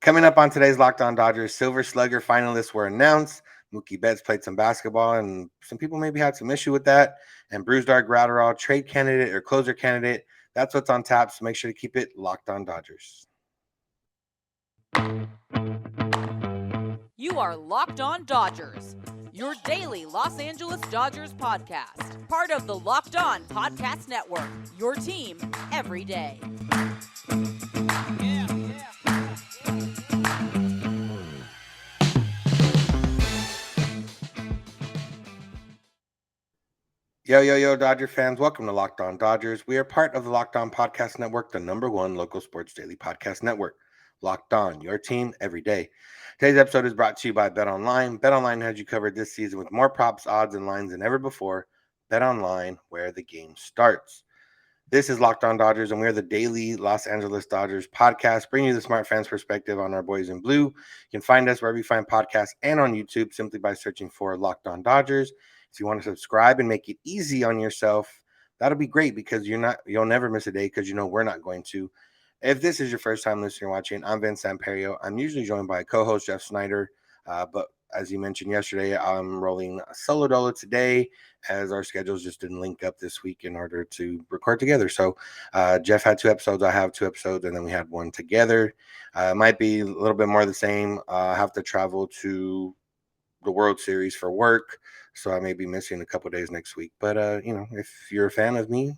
Coming up on today's Locked On Dodgers, Silver Slugger finalists were announced. Mookie Betts played some basketball, and some people maybe had some issue with that. And Brusdar Graterol, trade candidate or closer candidate. That's what's on tap, so make sure to keep it Locked On Dodgers. You are Locked On Dodgers, your daily Los Angeles Dodgers podcast. Part of the Locked On Podcast Network, your team every day. Yo, Dodger fans. Welcome to Locked On Dodgers. We are part of the Locked On Podcast Network, the #1 local sports daily podcast network. Locked On, your team every day. Today's episode is brought to you by BetOnline. BetOnline has you covered this season with more props, odds, and lines than ever before. BetOnline, where the game starts. This is Locked On Dodgers, and we are the daily Los Angeles Dodgers podcast, bringing you the smart fans' perspective on our boys in blue. You can find us wherever you find podcasts and on YouTube simply by searching for Locked On Dodgers. If you want to subscribe and make it easy on yourself, that'll be great because you'll never miss a day because you know we're not going to. If this is your first time listening or watching, I'm Samperio. I'm usually joined by co-host Jeff Snider, but as you mentioned yesterday, I'm rolling solo dolo today as our schedules just didn't link up this week in order to record together. So Jeff had 2 episodes, I have 2 episodes, and then we had one together. It might be a little bit more of the same. I have to travel to the World Series for work, so I may be missing a couple days next week. But if you're a fan of me,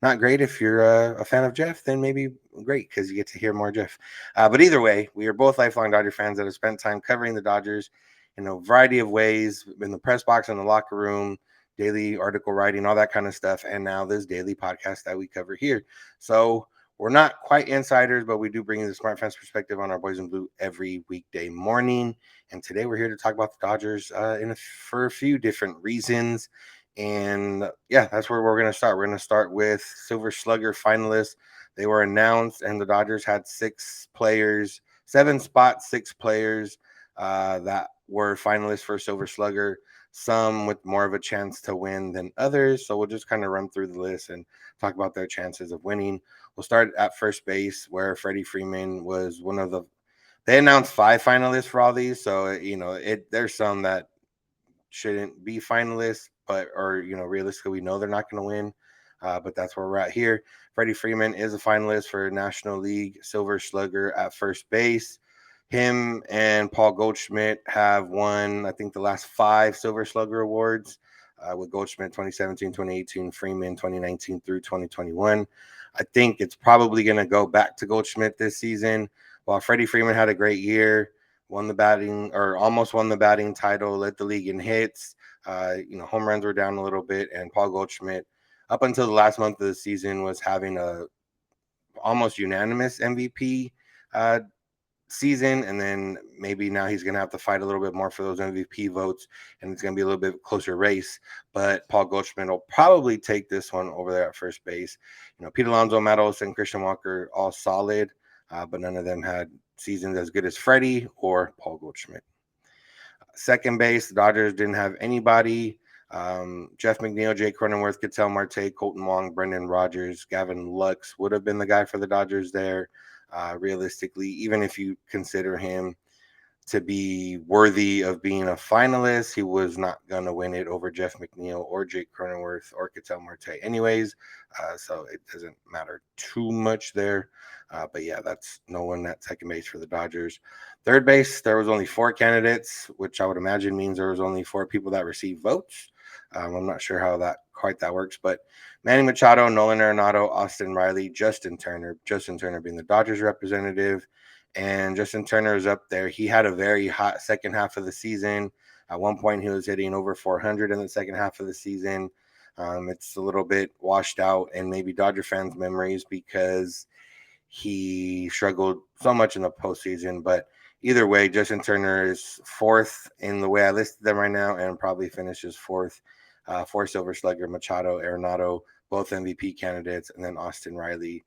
not great. If you're a fan of Jeff, then maybe great because you get to hear more Jeff. But either way, we are both lifelong Dodger fans that have spent time covering the Dodgers in a variety of ways, in the press box, in the locker room, daily article writing, all that kind of stuff, and now this daily podcast that we cover here. So we're not quite insiders, but we do bring you the smart fans perspective on our boys in blue every weekday morning. And today we're here to talk about the Dodgers for a few different reasons. And yeah, that's where we're going to start. We're going to start with Silver Slugger finalists. They were announced, and the Dodgers had 7 spots, 6 players that were finalists for Silver Slugger, some with more of a chance to win than others. So we'll just kind of run through the list and talk about their chances of winning. We'll start at first base, where Freddie Freeman was one of the – they announced 5 finalists for all these. So, there's some that shouldn't be finalists, realistically, we know they're not going to win. But that's where we're at here. Freddie Freeman is a finalist for National League Silver Slugger at first base. Him and Paul Goldschmidt have won, I think, the last 5 Silver Slugger awards, with Goldschmidt 2017, 2018, Freeman 2019 through 2021. I think it's probably going to go back to Goldschmidt this season. While Freddie Freeman had a great year, almost won the batting title, led the league in hits. Home runs were down a little bit, and Paul Goldschmidt, up until the last month of the season, was having a almost unanimous MVP season, and then maybe now he's going to have to fight a little bit more for those MVP votes, and it's going to be a little bit closer race. But Paul Goldschmidt will probably take this one over there at first base. Pete Alonso, Matt Olson, Christian Walker, all solid, but none of them had seasons as good as Freddie or Paul Goldschmidt. Second base, the Dodgers didn't have anybody. Jeff McNeil, Jake Cronenworth, Ketel Marte, Colton Wong, Brendan Rodgers, Gavin Lux would have been the guy for the Dodgers there. Realistically, even if you consider him to be worthy of being a finalist, he was not going to win it over Jeff McNeil or Jake Cronenworth or Ketel Marte anyways. So it doesn't matter too much there. But yeah, that's no one at second base for the Dodgers. Third base, there was only 4 candidates, which I would imagine means there was only 4 people that received votes. I'm not sure how that works, but Manny Machado, Nolan Arenado, Austin Riley, Justin Turner being the Dodgers representative. And Justin Turner is up there. He had a very hot second half of the season. At one point, he was hitting over 400 in the second half of the season. It's a little bit washed out in maybe Dodger fans' memories because he struggled so much in the postseason. But either way, Justin Turner is 4th in the way I listed them right now, and probably finishes 4th for Silver Slugger. Machado, Arenado, both MVP candidates, and then Austin Riley,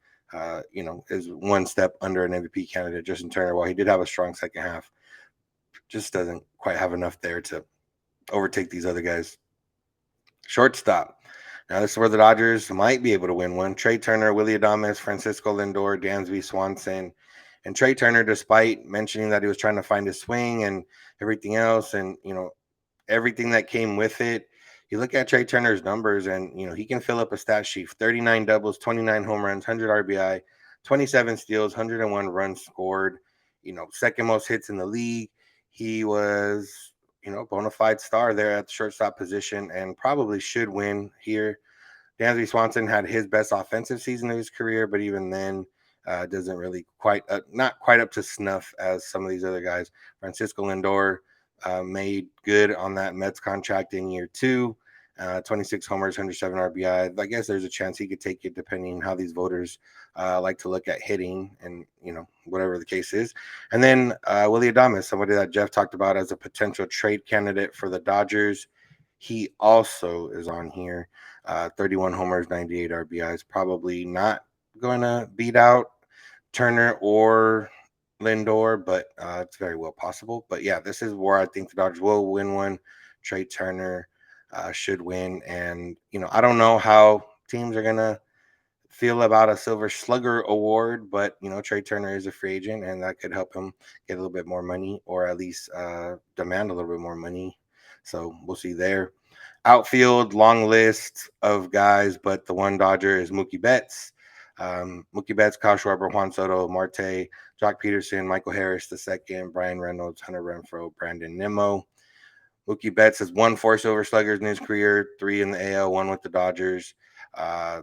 is one step under an MVP candidate. Justin Turner, while he did have a strong second half, just doesn't quite have enough there to overtake these other guys. Shortstop. Now, this is where the Dodgers might be able to win one. Trey Turner, Willie Adames, Francisco Lindor, Dansby Swanson, And Trey Turner, despite mentioning that he was trying to find his swing and everything else, and everything that came with it, you look at Trey Turner's numbers, and he can fill up a stat sheet: 39 doubles, 29 home runs, 100 RBI, 27 steals, 101 runs scored. Second most hits in the league. He was bona fide star there at the shortstop position, and probably should win here. Dansby Swanson had his best offensive season of his career, but even then, doesn't really not quite up to snuff as some of these other guys. Francisco Lindor made good on that Mets contract in year 2. 26 homers, 107 RBI. I guess there's a chance he could take it depending on how these voters like to look at hitting and, whatever the case is. And then Willy Adames, somebody that Jeff talked about as a potential trade candidate for the Dodgers. He also is on here. 31 homers, 98 RBIs. Probably not going to beat out Turner or Lindor, but it's very well possible. But yeah, this is where I think the Dodgers will win one. Trey Turner should win. And, I don't know how teams are going to feel about a Silver Slugger award, but, Trey Turner is a free agent, and that could help him get a little bit more money, or at least demand a little bit more money. So we'll see there. Outfield, long list of guys, but the one Dodger is Mookie Betts. Mookie Betts, Kyle Schwarber, Juan Soto, Marte, Jock Peterson, Michael Harris II, Brian Reynolds, Hunter Renfroe, Brandon Nimmo. Mookie Betts has won 4 Silver Sluggers in his career, 3 in the AL, 1 with the Dodgers. I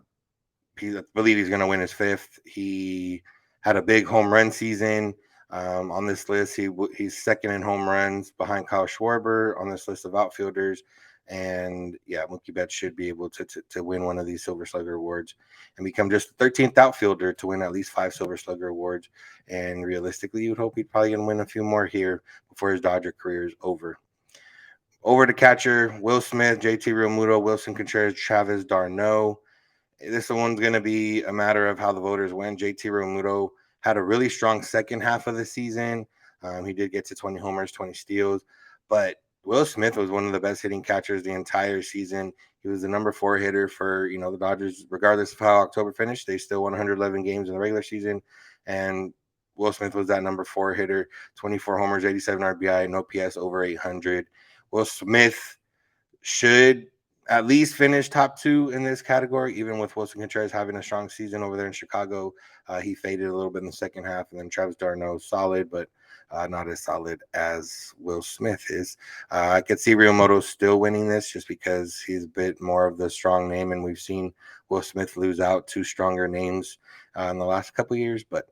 believe he's going to win his 5th. He had a big home run season. On this list, he's second in home runs behind Kyle Schwarber on this list of outfielders. And yeah, Mookie Betts should be able to win one of these Silver Slugger awards and become just the 13th outfielder to win at least 5 Silver Slugger awards. And realistically, you would hope he'd probably going to win a few more here before his Dodger career is over. Over to catcher, Will Smith, JT Realmuto, Wilson Contreras, Travis d'Arnaud. This one's going to be a matter of how the voters win. JT Realmuto had a really strong second half of the season. He did get to 20 homers, 20 steals, but Will Smith was one of the best hitting catchers the entire season. He was the number 4 hitter for, the Dodgers, regardless of how October finished. They still won 111 games in the regular season, and Will Smith was that number 4 hitter, 24 homers, 87 RBI, and OPS over 800. Will Smith should at least finish top 2 in this category, even with Wilson Contreras having a strong season over there in Chicago. He faded a little bit in the second half, and then Travis d'Arnaud solid, but not as solid as Will Smith is. I could see Realmuto still winning this just because he's a bit more of the strong name, and we've seen Will Smith lose out to stronger names in the last couple of years, but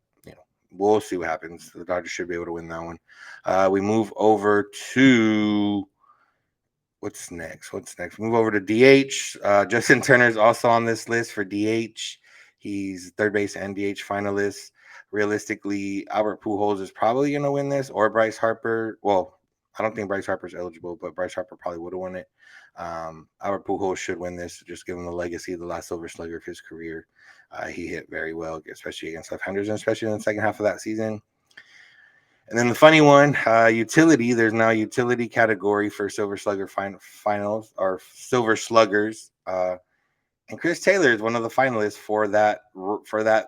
we'll see what happens. The Dodgers should be able to win that one. We move over to What's next? Move over to DH. Justin Turner is also on this list for DH. He's third base and DH finalist. Realistically, Albert Pujols is probably going to win this, or Bryce Harper. Well, I don't think Bryce Harper's eligible, but Bryce Harper probably would have won it. Albert Pujols should win this, just given the legacy of the last Silver Slugger of his career. He hit very well, especially against left-handers, and especially in the second half of that season. And then the funny one, utility. There's now a utility category for Silver Slugger finals, or Silver Sluggers. And Chris Taylor is one of the finalists for that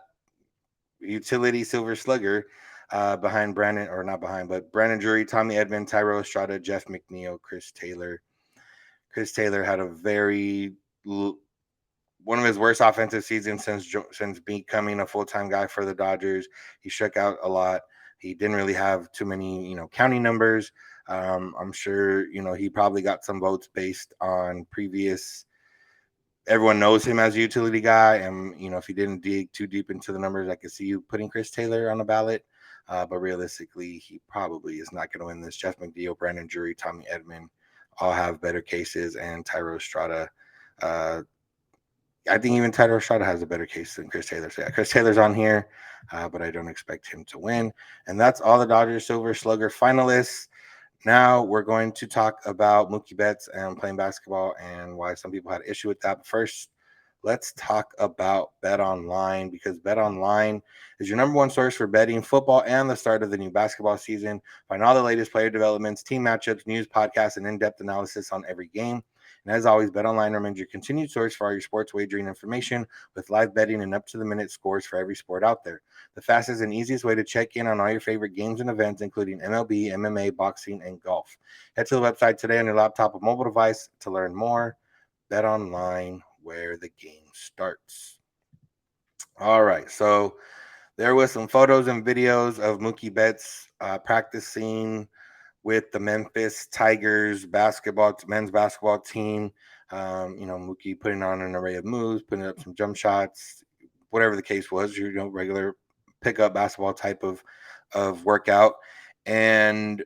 utility Silver Slugger, behind Brandon Drury, Tommy Edman, Thairo Estrada, Jeff McNeil, Chris Taylor. Chris Taylor had one of his worst offensive seasons since becoming a full-time guy for the Dodgers. He struck out a lot. He didn't really have too many, counting numbers. I'm sure, he probably got some votes based on previous. Everyone knows him as a utility guy. And, if he didn't dig too deep into the numbers, I could see you putting Chris Taylor on the ballot. But realistically, he probably is not going to win this. Jeff McNeil, Brandon Drury, Tommy Edman all have better cases. And Thairo Estrada, I think even Thairo Estrada has a better case than Chris Taylor. So yeah, Chris Taylor's on here, but I don't expect him to win. And that's all the Dodgers Silver Slugger finalists. Now we're going to talk about Mookie Betts and playing basketball and why some people had an issue with that. But first, let's talk about BetOnline, because BetOnline is your number one source for betting football and the start of the new basketball season. Find all the latest player developments, team matchups, news, podcasts, and in-depth analysis on every game. And as always, BetOnline remains your continued source for all your sports wagering information with live betting and up-to-the-minute scores for every sport out there. The fastest and easiest way to check in on all your favorite games and events, including MLB, MMA, boxing, and golf. Head to the website today on your laptop or mobile device to learn more. BetOnline, where the game starts. All right, so there was some photos and videos of Mookie Betts practicing with the Memphis Tigers men's basketball team. Mookie putting on an array of moves, putting up some jump shots, whatever the case was. Regular pickup basketball type of workout. And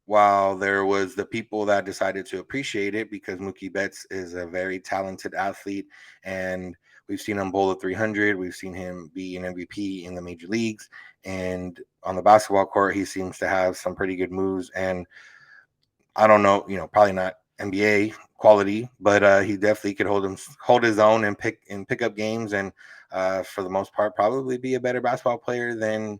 while there was the people that decided to appreciate it because Mookie Betts is a very talented athlete, and we've seen him bowl a 300, we've seen him be an MVP in the major leagues, and on the basketball court he seems to have some pretty good moves. And I don't know, probably not NBA quality, but he definitely could hold his own and pick up games, and for the most part probably be a better basketball player than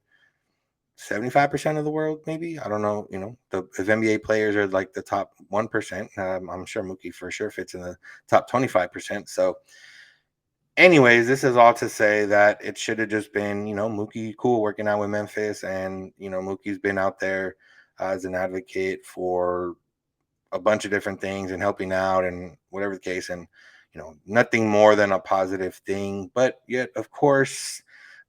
75% of the world, maybe. I don't know. If NBA players are like the top 1%, I'm sure Mookie for sure fits in the top 25%. So, anyways, this is all to say that it should have just been, Mookie cool working out with Memphis, and Mookie's been out there as an advocate for a bunch of different things and helping out and whatever the case, and nothing more than a positive thing. But yet, of course,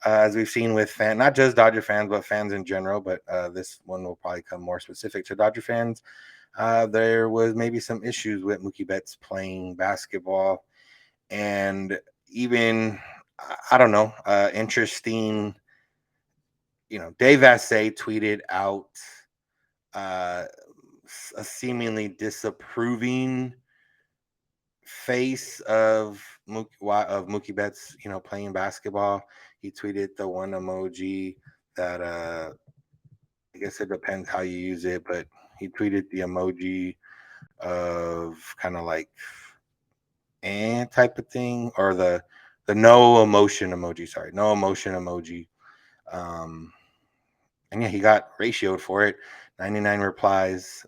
as we've seen with not just Dodger fans, but fans in general, but this one will probably come more specific to Dodger fans. There was maybe some issues with Mookie Betts playing basketball, and even I don't know, interesting. Dave Vassegh tweeted out a seemingly disapproving face of Mookie Betts, playing basketball. He tweeted the one emoji that I guess it depends how you use it, but he tweeted the emoji of kind of like type of thing, or the no emotion emoji. Sorry, no emotion emoji. And yeah, he got ratioed for it. 99 replies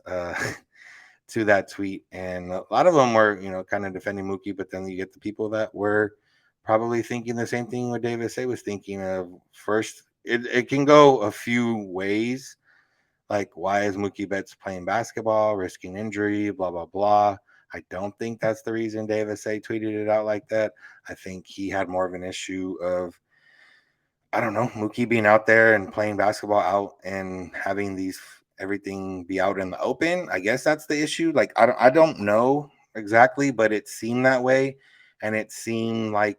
to that tweet, and a lot of them were, kind of defending Mookie, but then you get the people that were probably thinking the same thing what Dave Vassegh was thinking of. First, it can go a few ways. Like, why is Mookie Betts playing basketball, risking injury, blah, blah, blah. I don't think that's the reason Dave Vassegh tweeted it out like that. I think he had more of an issue of, I don't know, Mookie being out there and playing basketball out and having everything be out in the open. I guess that's the issue. Like, I don't know exactly, but it seemed that way. And it seemed like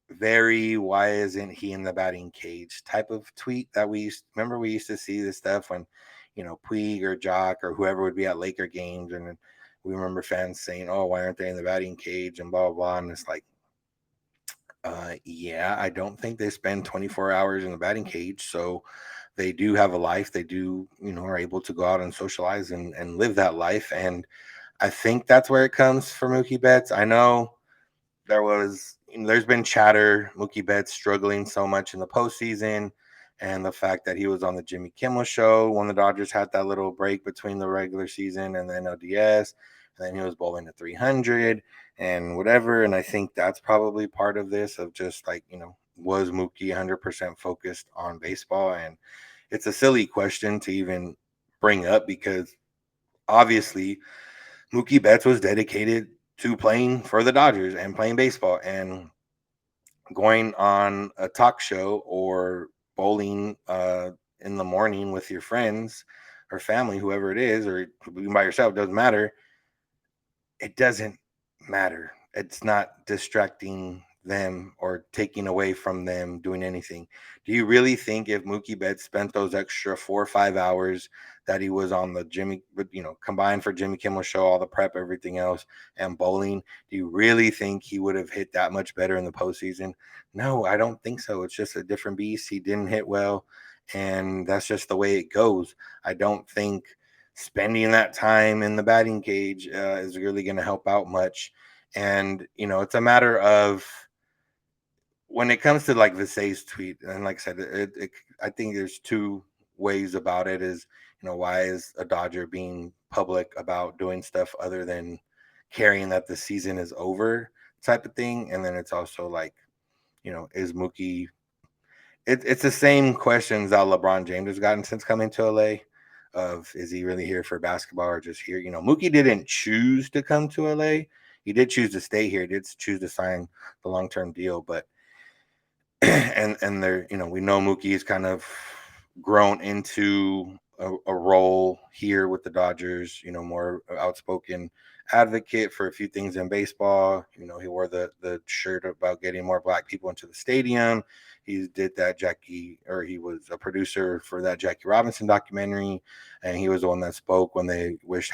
very why isn't he in the batting cage type of tweet that we used to see this stuff when, Puig or Jock or whoever would be at Laker games. And we remember fans saying, oh, why aren't they in the batting cage and blah, blah, blah. And it's like, yeah, I don't think they spend 24 hours in the batting cage. So they do have a life. They do, are able to go out and socialize and live that life. And I think that's where it comes for Mookie Betts. I know there's been chatter, Mookie Betts struggling so much in the postseason, and the fact that he was on the Jimmy Kimmel show when the Dodgers had that little break between the regular season and the NLDS, and then he was bowling a 300 and whatever. And I think that's probably part of this, of just like, was Mookie 100% focused on baseball? And it's a silly question to even bring up because obviously Mookie Betts was dedicated to playing for the Dodgers and playing baseball, and going on a talk show or bowling in the morning with your friends or family, whoever it is, or by yourself, doesn't matter. It doesn't matter. It's not distracting them or taking away from them doing anything. Do you really think if Mookie Betts spent those extra 4 or 5 hours that he was on the combined for Jimmy Kimmel show, all the prep, everything else, and bowling, do you really think he would have hit that much better in the postseason? No, I don't think so. It's just a different beast. He didn't hit well, and that's just the way it goes. I don't think spending that time in the batting cage is really going to help out much. And, it's a matter of, when it comes to like Vasegh's tweet, and like I said, I think there's two ways about it is, why is a Dodger being public about doing stuff other than carrying that the season is over type of thing? And then it's also like, is Mookie, it's the same questions that LeBron James has gotten since coming to LA of, is he really here for basketball or just here? Mookie didn't choose to come to LA. He did choose to stay here. He did choose to sign the long-term deal, but and there, we know Mookie's kind of grown into a role here with the Dodgers, more outspoken advocate for a few things in baseball. He wore the shirt about getting more black people into the stadium. He did that he was a producer for that Jackie Robinson documentary, and he was the one that spoke when they wished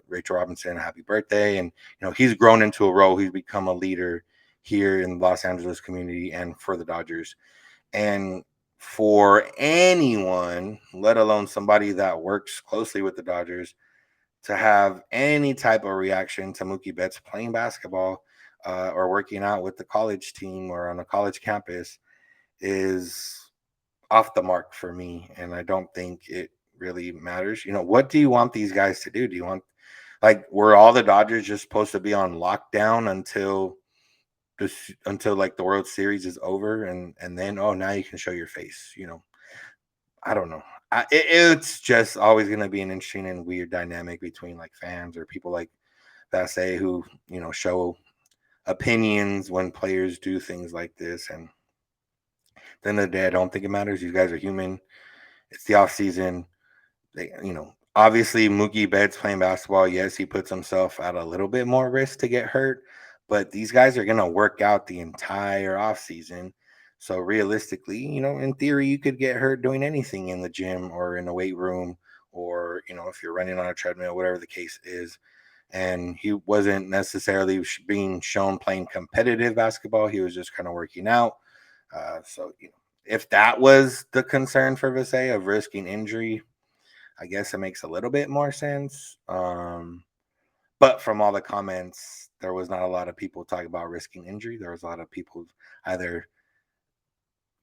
Rachel Robinson a happy birthday. And he's grown into a role. He's become a leader here in the Los Angeles community and for the Dodgers. And for anyone, let alone somebody that works closely with the Dodgers, to have any type of reaction to Mookie Betts playing basketball or working out with the college team or on a college campus is off the mark for me. And I don't think it really matters. What do you want these guys to do? Do you want, like, were all the Dodgers just supposed to be on lockdown until like the World Series is over, and then, oh, now you can show your face? I don't know. It's just always going to be an interesting and weird dynamic between like fans or people like Vassegh who show opinions when players do things like this. And at the end of the day, I don't think it matters. You guys are human. It's the off season. Obviously Mookie Betts playing basketball, yes, he puts himself at a little bit more risk to get hurt, but these guys are going to work out the entire off season. So realistically, in theory, you could get hurt doing anything in the gym or in a weight room, or, if you're running on a treadmill, whatever the case is. And he wasn't necessarily being shown playing competitive basketball. He was just kind of working out. So, if that was the concern for Vassegh of risking injury, I guess it makes a little bit more sense. But from all the comments, there was not a lot of people talking about risking injury. There was a lot of people either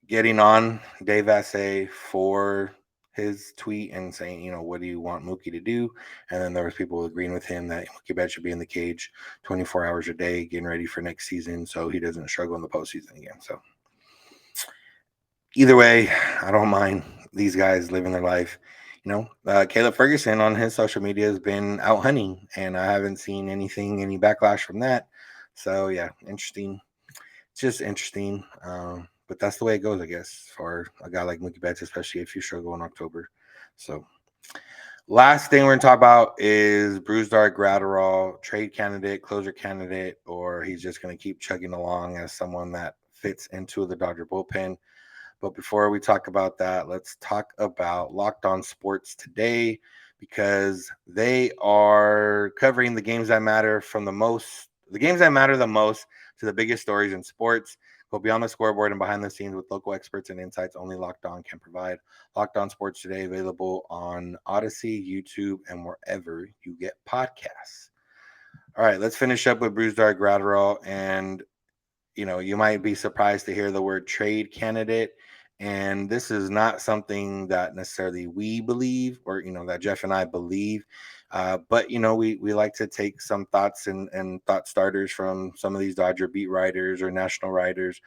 getting on Dave Vassegh for his tweet and saying, what do you want Mookie to do? And then there was people agreeing with him that Mookie Betts should be in the cage 24 hours a day, getting ready for next season so he doesn't struggle in the postseason again. So either way, I don't mind these guys living their life. Caleb Ferguson on his social media has been out hunting, and I haven't seen any backlash from that. So yeah, interesting. It's just interesting. But that's the way it goes, I guess, for a guy like Mookie Betts, especially if you struggle in October. So last thing we're going to talk about is Brusdar Graterol, trade candidate, closer candidate, or he's just going to keep chugging along as someone that fits into the Dodger bullpen. But before we talk about that, let's talk about Locked On Sports today, because they are covering the games that matter the most to the biggest stories in sports. Go beyond the scoreboard and behind the scenes with local experts and insights only Locked On can provide. Locked On Sports today, available on Odyssey, YouTube, and wherever you get podcasts. All right, let's finish up with Brusdar Graterol. And you might be surprised to hear the word trade candidate. And this is not something that necessarily we believe, or, that Jeff and I believe. But, we like to take some thoughts and thought starters from some of these Dodger beat writers or national writers.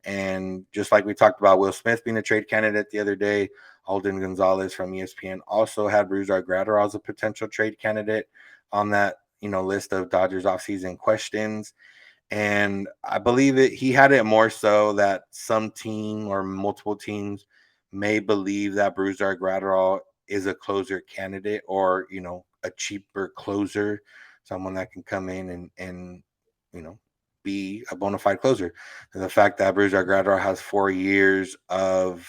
And just like we talked about Will Smith being a trade candidate the other day, Alden Gonzalez from ESPN also had Brusdar Graterol as a potential trade candidate on that, list of Dodgers offseason questions. And I believe he had it more so that some team or multiple teams may believe that Brusdar Graterol is a closer candidate, or, a cheaper closer, someone that can come in and be a bona fide closer. And the fact that Brusdar Graterol has 4 years of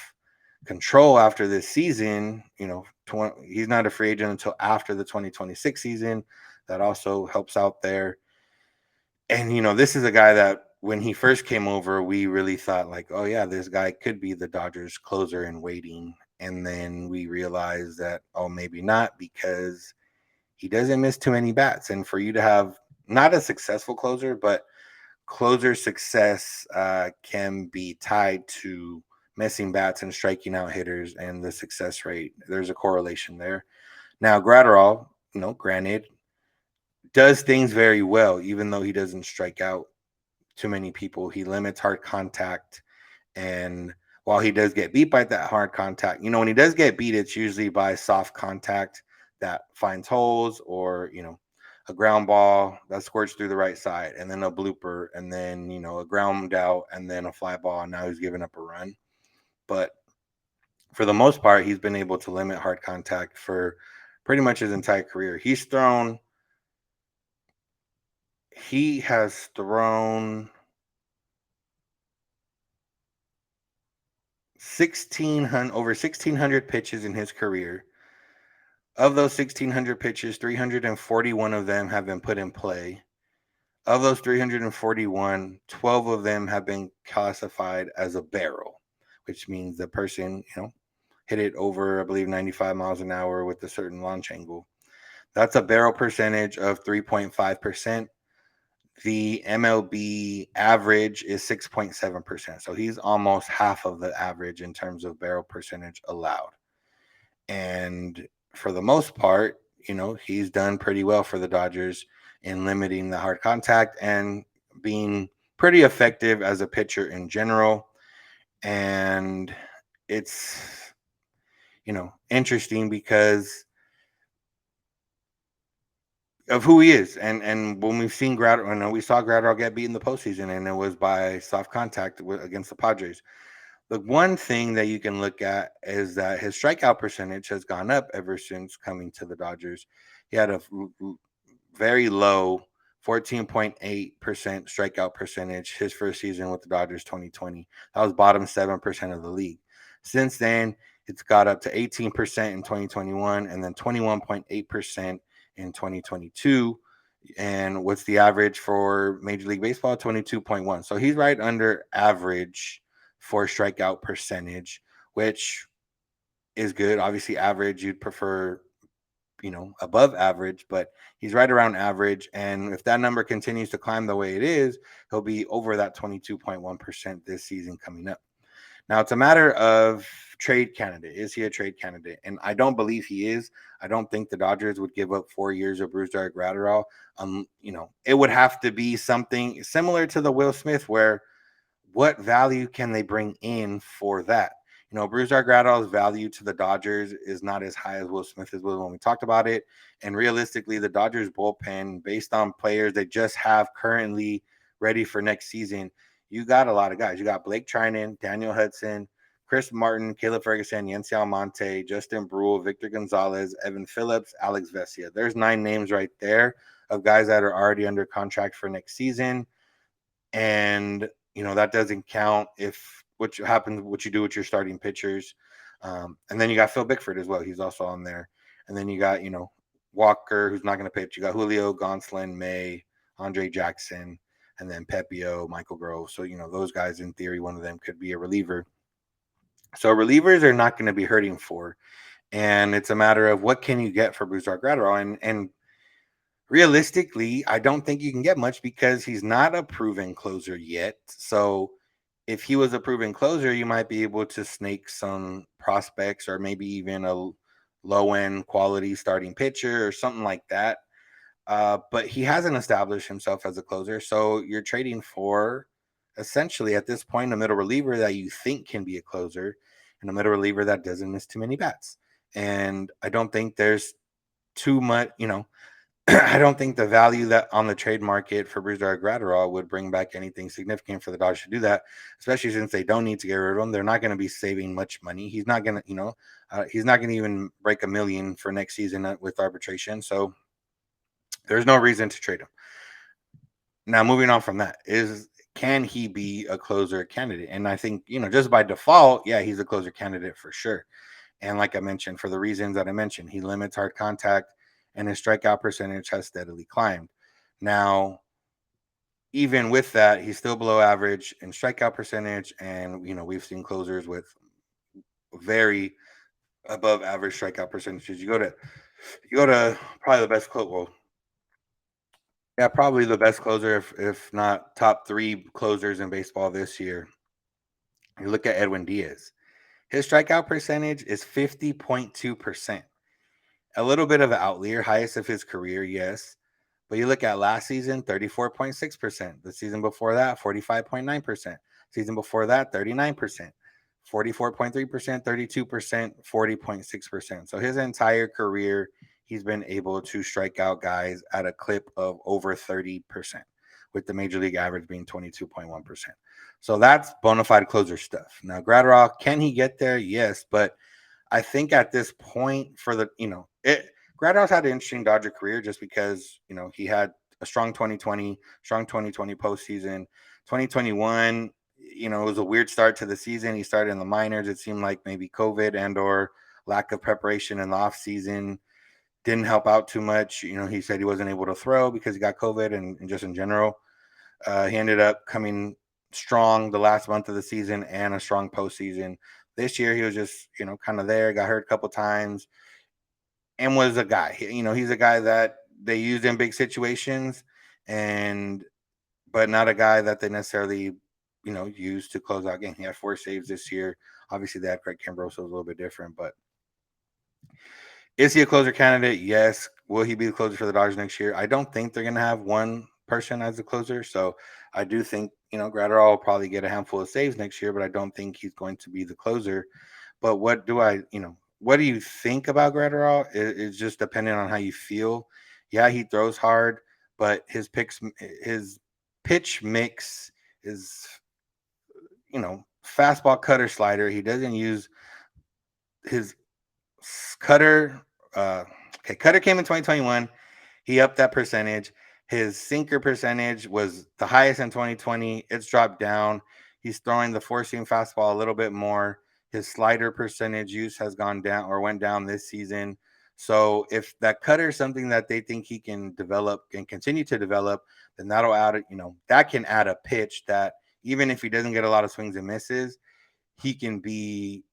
control after this season, he's not a free agent until after the 2026 season. That also helps out there. And, this is a guy that when he first came over, we really thought like, oh, yeah, this guy could be the Dodgers closer in waiting. And then we realized that, oh, maybe not, because he doesn't miss too many bats. And for you to have not a successful closer, but closer success can be tied to missing bats and striking out hitters and the success rate. There's a correlation there. Now, Graterol, granted, does things very well, even though he doesn't strike out too many people. He limits hard contact. And while he does get beat by that hard contact, when he does get beat, it's usually by soft contact that finds holes or, a ground ball that squirts through the right side and then a blooper and then, a ground out and then a fly ball. And now he's giving up a run. But for the most part, he's been able to limit hard contact for pretty much his entire career. He has thrown over 1,600 pitches in his career. Of those 1,600 pitches, 341 of them have been put in play. Of those 341, 12 of them have been classified as a barrel, which means the person, hit it over, I believe, 95 miles an hour with a certain launch angle. That's a barrel percentage of 3.5%. The MLB average is 6.7%. So he's almost half of the average in terms of barrel percentage allowed. And for the most part, he's done pretty well for the Dodgers in limiting the hard contact and being pretty effective as a pitcher in general. And it's, interesting because of who he is. And when we've seen Graterol, we saw Graterol get beat in the postseason, and it was by soft contact against the Padres. The one thing that you can look at is that his strikeout percentage has gone up ever since coming to the Dodgers. He had a very low 14.8% strikeout percentage his first season with the Dodgers 2020. That was bottom 7% of the league. Since then, it's got up to 18% in 2021 and then 21.8% in 2022. And what's the average for Major League Baseball? 22.1. So he's right under average for strikeout percentage, which is good. Obviously, average, you'd prefer, above average, but he's right around average. And if that number continues to climb the way it is, he'll be over that 22.1% this season coming up. Now, it's a matter of trade candidate. Is he a trade candidate? And I don't believe he is. I don't think the Dodgers would give up 4 years of Brusdar Graterol. It would have to be something similar to the Will Smith, where what value can they bring in for that? Brusdar Graterol's value to the Dodgers is not as high as Will Smith's was when we talked about it. And realistically, the Dodgers bullpen, based on players they just have currently ready for next season, you got a lot of guys. You got Blake Trinan, Daniel Hudson, Chris Martin, Caleb Ferguson, Yency Almonte, Justin Brule, Victor Gonzalez, Evan Phillips, Alex Vesia. There's 9 names right there of guys that are already under contract for next season. And, that doesn't count if what you do with your starting pitchers. And then you got Phil Bickford as well. He's also on there. And then you got, Walker, who's not going to pitch. You got Julio, Gonsolin, May, Andre Jackson, and then Pepio, Michael Grove. So, those guys, in theory, one of them could be a reliever. So relievers are not going to be hurting for. And it's a matter of what can you get for Brusdar Graterol. And realistically, I don't think you can get much because he's not a proven closer yet. So if he was a proven closer, you might be able to snake some prospects or maybe even a low-end quality starting pitcher or something like that. But he hasn't established himself as a closer. So you're trading for, essentially, at this point, a middle reliever that you think can be a closer and a middle reliever that doesn't miss too many bats. And I don't think there's too much, I don't think the value that on the trade market for Brusdar Graterol would bring back anything significant for the Dodgers to do that, especially since they don't need to get rid of him. They're not going to be saving much money. He's not going to, he's not going to even break $1 million for next season with arbitration. So there's no reason to trade him. Now, moving on from that, can he be a closer candidate? And I think, just by default, yeah, he's a closer candidate for sure. And like I mentioned, for the reasons that I mentioned, he limits hard contact and his strikeout percentage has steadily climbed. Now, even with that, he's still below average in strikeout percentage. And, we've seen closers with very above average strikeout percentages. You go to probably the best quote. Well, yeah, probably the best closer, if not top 3 closers in baseball this year. You look at Edwin Diaz. His strikeout percentage is 50.2%. A little bit of an outlier, highest of his career, yes. But you look at last season, 34.6%. The season before that, 45.9%. Season before that, 39%. 44.3%, 32%, 40.6%. So his entire career, he's been able to strike out guys at a clip of over 30%, with the major league average being 22.1%. So that's bona fide closer stuff. Now, Graterol, can he get there? Yes, but I think at this point, for the Graterol's had an interesting Dodger career just because he had a strong 2020 postseason. 2021, it was a weird start to the season. He started in the minors. It seemed like maybe COVID and or lack of preparation in the off season didn't help out too much. He said he wasn't able to throw because he got COVID and just in general. He ended up coming strong the last month of the season and a strong postseason. This year, he was just, kind of there, got hurt a couple times, and was a guy. He's a guy that they used in big situations, but not a guy that they necessarily, used to close out games. He had 4 saves this year. Obviously, that Craig Kimbrell, so it was a little bit different, but is he a closer candidate? Yes. Will he be the closer for the Dodgers next year? I don't think they're going to have one person as the closer. So I do think, Graterol will probably get a handful of saves next year, but I don't think he's going to be the closer. But what do you think about Graterol? It's just dependent on how you feel. Yeah, he throws hard, but his pitch mix is, fastball, cutter, slider. He doesn't use his cutter. Cutter came in 2021. He upped that percentage. His sinker percentage was the highest in 2020. It's dropped down. He's throwing the four-seam fastball a little bit more. His slider percentage use has gone down or went down this season. So if that cutter is something that they think he can develop and continue to develop, then that'll add, that can add a pitch that even if he doesn't get a lot of swings and misses, he can be,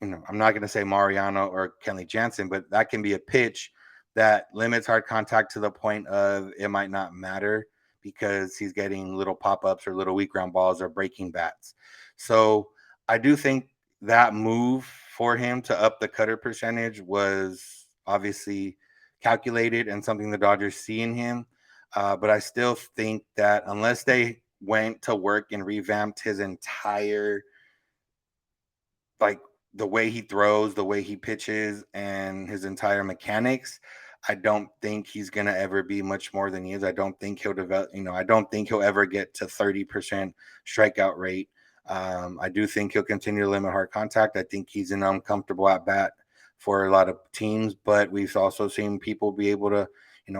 I'm not going to say Mariano or Kenley Jansen, but that can be a pitch that limits hard contact to the point of it might not matter because he's getting little pop-ups or little weak ground balls or breaking bats. So I do think that move for him to up the cutter percentage was obviously calculated and something the Dodgers see in him. But I still think that unless they went to work and revamped his entire, like, the way he throws, the way he pitches, and his entire mechanics, I don't think he's going to ever be much more than he is. I don't think he'll develop, I don't think he'll ever get to 30% strikeout rate. I do think he'll continue to limit hard contact. I think he's an uncomfortable at bat for a lot of teams, but we've also seen people be able to,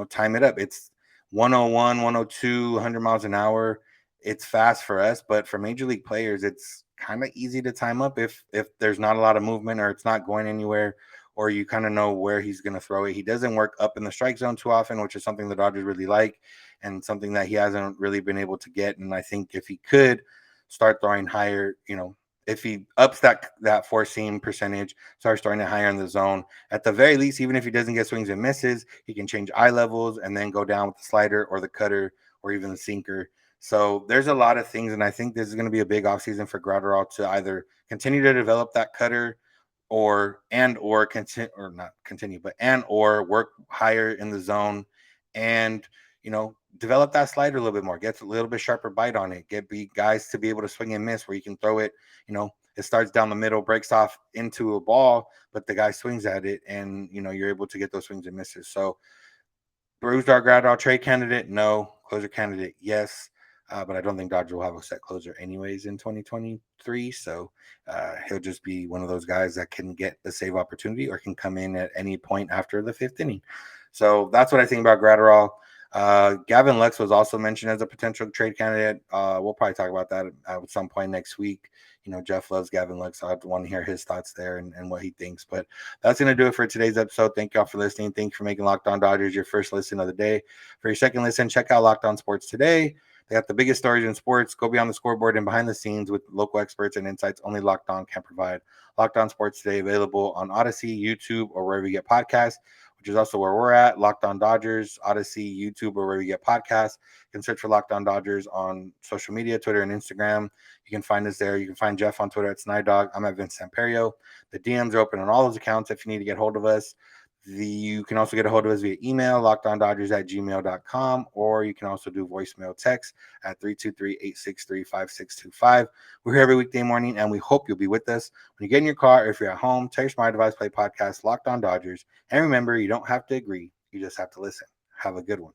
time it up. It's 101, 102, 100 miles an hour. It's fast for us, but for major league players, it's kind of easy to time up if there's not a lot of movement or it's not going anywhere, or you kind of know where he's going to throw it. He doesn't work up in the strike zone too often, which is something the Dodgers really like and something that he hasn't really been able to get. And I think if he could start throwing higher, if he ups that four seam percentage, starts throwing it higher in the zone, at the very least, even if he doesn't get swings and misses, he can change eye levels and then go down with the slider or the cutter or even the sinker. So there's a lot of things, and I think this is going to be a big offseason for Graterol to either continue to develop that cutter or work higher in the zone and, develop that slider a little bit more, get a little bit sharper bite on it, get guys to be able to swing and miss where you can throw it, it starts down the middle, breaks off into a ball, but the guy swings at it and, you're able to get those swings and misses. So Brusdar Graterol trade candidate, no. Closer candidate, yes. But I don't think Dodgers will have a set closer anyways in 2023. So he'll just be one of those guys that can get the save opportunity or can come in at any point after the fifth inning. So that's what I think about Graterol. Gavin Lux was also mentioned as a potential trade candidate. We'll probably talk about that at some point next week. Jeff loves Gavin Lux, so I want to hear his thoughts there and what he thinks. But that's going to do it for today's episode. Thank y'all for listening. Thank you for making Locked On Dodgers your first listen of the day. For your second listen, check out Locked On Sports Today. They got the biggest stories in sports. Go beyond the scoreboard and behind the scenes with local experts and insights only Locked On can provide. Locked On Sports Today available on Odyssey, YouTube, or wherever you get podcasts. which is also where we're at. Locked On Dodgers, Odyssey, YouTube, or wherever you get podcasts. You can search for Locked On Dodgers on social media, Twitter and Instagram. You can find us there. You can find Jeff on Twitter at Snider. I'm at Vince Samperio. The DMs are open on all those accounts if you need to get hold of us. You can also get a hold of us via email, lockedondodgers@gmail.com, or you can also do voicemail text at 323-863-5625. We're here every weekday morning, and we hope you'll be with us. When you get in your car, or if you're at home, text my device, play podcast, Locked On Dodgers. And remember, you don't have to agree. You just have to listen. Have a good one.